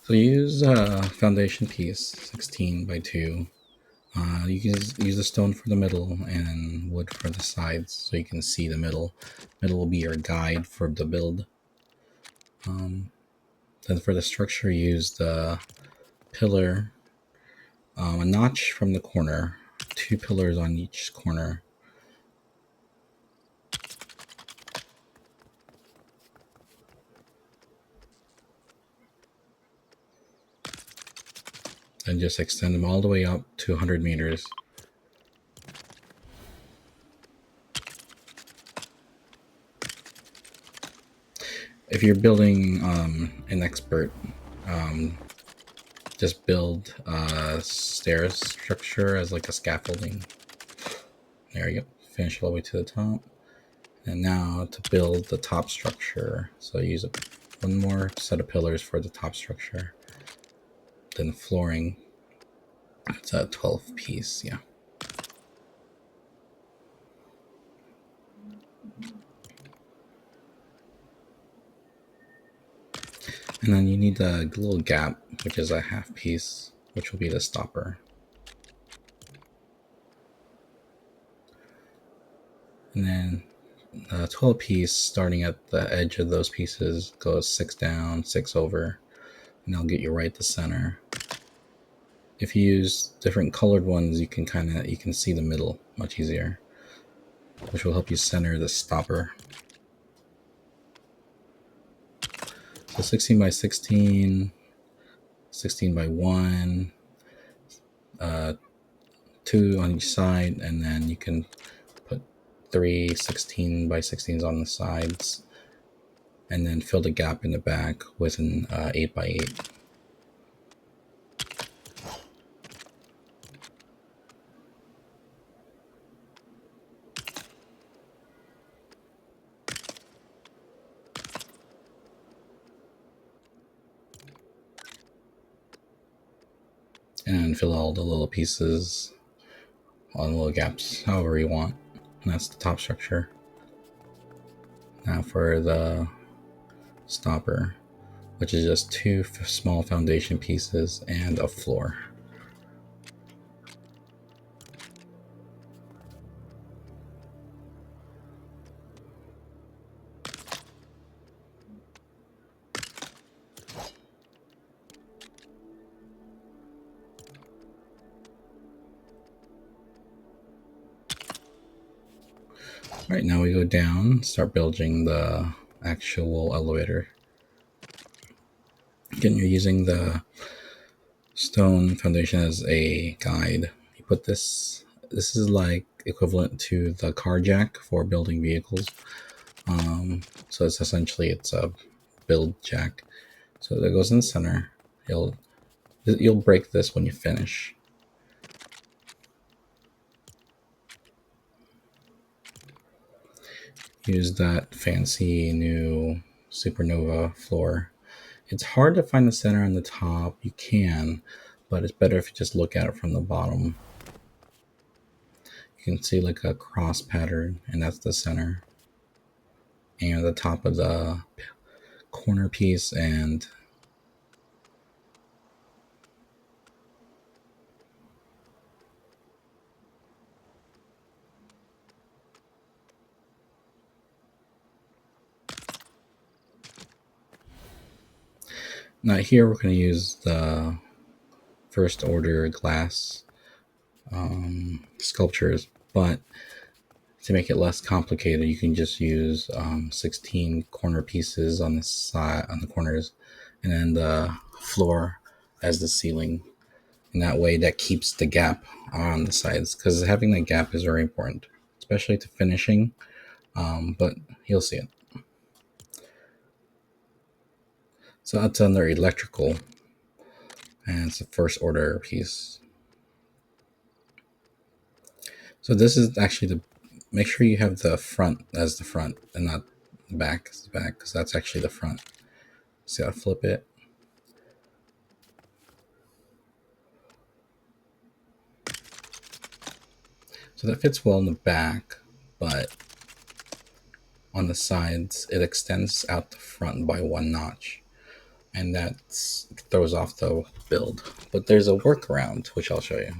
So use a foundation piece, 16 by 2. You can use the stone for the middle and wood for the sides so you can see the middle. Middle will be your guide for the build. Then for the structure, use the pillar, a notch from the corner, 2 pillars on each corner. And just extend them all the way up to 100 meters. If you're building an expert, just build a stairs structure as like a scaffolding. There you go. Finish all the way to the top. And now to build the top structure. So use one more set of pillars for the top structure. Then the flooring. It's a 12 piece, yeah. And then you need a little gap, which is a half piece, which will be the stopper. And then the 12 piece, starting at the edge of those pieces, goes 6 down, 6 over, and that'll get you right to center. If you use different colored ones, you can see the middle much easier, which will help you center the stopper. So 16 by 16, 16 by 1, 2 on each side, and then you can put 3 16 by 16s on the sides, and then fill the gap in the back with an 8 by 8. And fill all the little pieces, all the little gaps, however you want. And that's the top structure. Now for the stopper, which is just 2 small foundation pieces and a floor. Alright, now we go down, start building the actual elevator. Again, you're using the stone foundation as a guide. You put this is like equivalent to the car jack for building vehicles. So it's a build jack. So that goes in the center. You'll break this when you finish. Use that fancy new Supernova floor. It's hard to find the center on the top. You can, but it's better if you just look at it from the bottom. You can see like a cross pattern, and that's the center. And the top of the corner piece and now here we're going to use the first order glass sculptures, but to make it less complicated, you can just use 16 corner pieces on the side, on the corners, and then the floor as the ceiling. And that way, that keeps the gap on the sides, because having that gap is very important, especially to finishing. But you'll see it. So that's under electrical, and it's the first order piece. So this is actually make sure you have the front as the front and not the back as the back, because that's actually the front. See how I flip it? So that fits well in the back, but on the sides, it extends out the front by 1 notch. and that throws off the build. But there's a workaround, which I'll show you.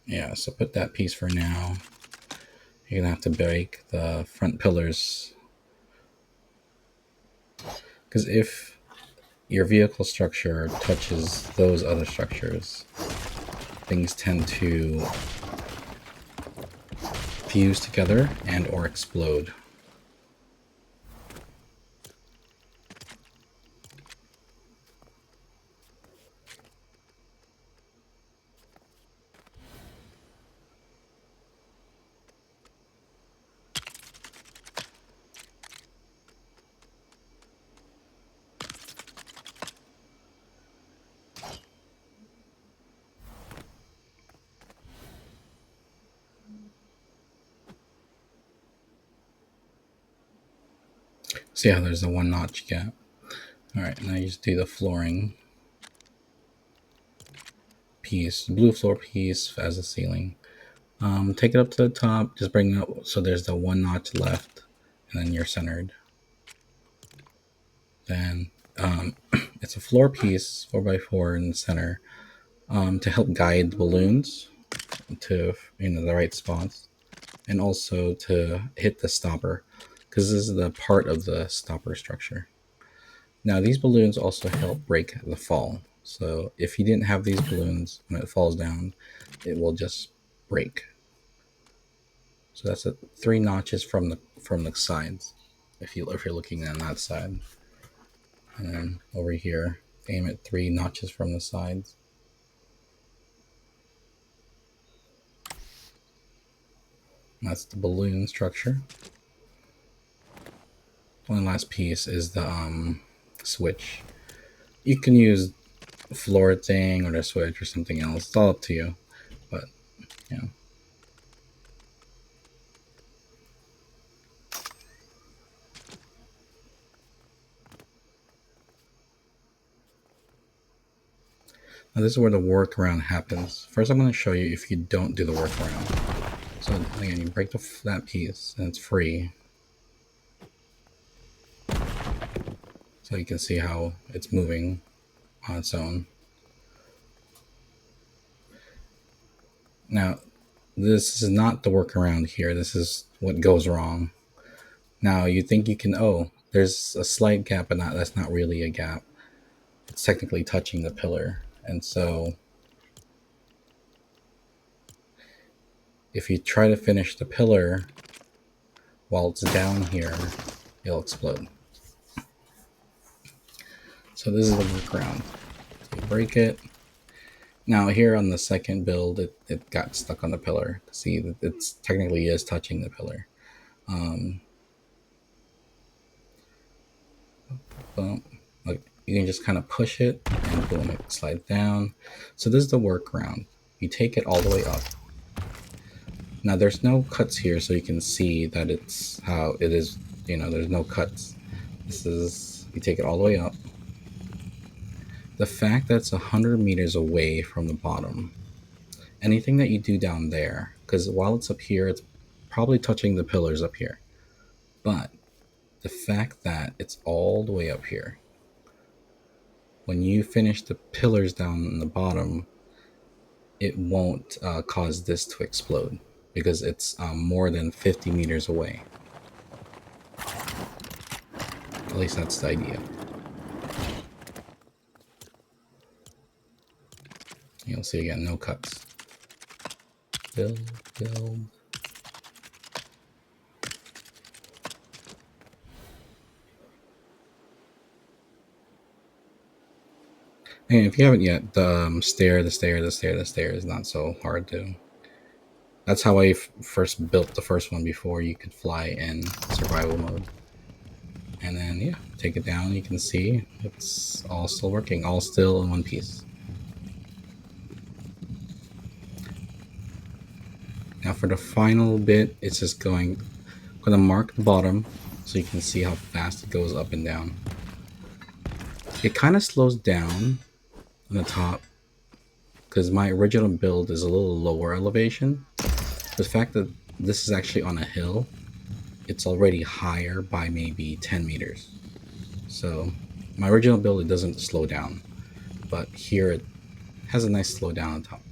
Yeah, so put that piece for now. You're gonna have to break the front pillars, because if your vehicle structure touches those other structures, things tend to fuse together and or explode. See how there's a 1-notch gap. All right, now you just do the flooring piece, blue floor piece as a ceiling. Take it up to the top, just bring it up so there's the 1 notch left, and then you're centered. Then it's a floor piece, 4x4 in the center, to help guide the balloons to the right spots, and also to hit the stopper, because this is the part of the stopper structure. Now these balloons also help break the fall. So if you didn't have these balloons, when it falls down, it will just break. So that's 3 notches from the sides. If you're looking on that side, and then over here, aim at 3 notches from the sides. That's the balloon structure. One last piece is the switch. You can use floor thing or the switch or something else. It's all up to you. But yeah. Now this is where the workaround happens. First, I'm going to show you if you don't do the workaround. So again, you break that piece and it's free. So you can see how it's moving on its own. Now, this is not the workaround here. This is what goes wrong. Now, you think you can, there's a slight gap, but that's not really a gap. It's technically touching the pillar. And so if you try to finish the pillar while it's down here, it'll explode. So this is the workaround. You break it. Now here on the second build, it got stuck on the pillar. See, it's technically is touching the pillar. Boom. Like you can just kind of push it and boom, it slides down. So this is the workaround. You take it all the way up. Now there's no cuts here, so you can see that it's how it is. There's no cuts. This is, you take it all the way up. The fact that it's 100 meters away from the bottom, anything that you do down there, because while it's up here, it's probably touching the pillars up here. But the fact that it's all the way up here, when you finish the pillars down in the bottom, it won't cause this to explode because it's more than 50 meters away. At least that's the idea. You'll see again, no cuts. Build. And if you haven't yet, the stair is not so hard to. That's how I first built the first one before you could fly in survival mode. And then, yeah, take it down. You can see it's all still working, all still in one piece. Now for the final bit, it's just going to mark the bottom. so you can see how fast it goes up and down. It kind of slows down on the top because my original build is a little lower elevation. The fact that this is actually on a hill, it's already higher by maybe 10 meters. So my original build, it doesn't slow down, but here it has a nice slowdown on top.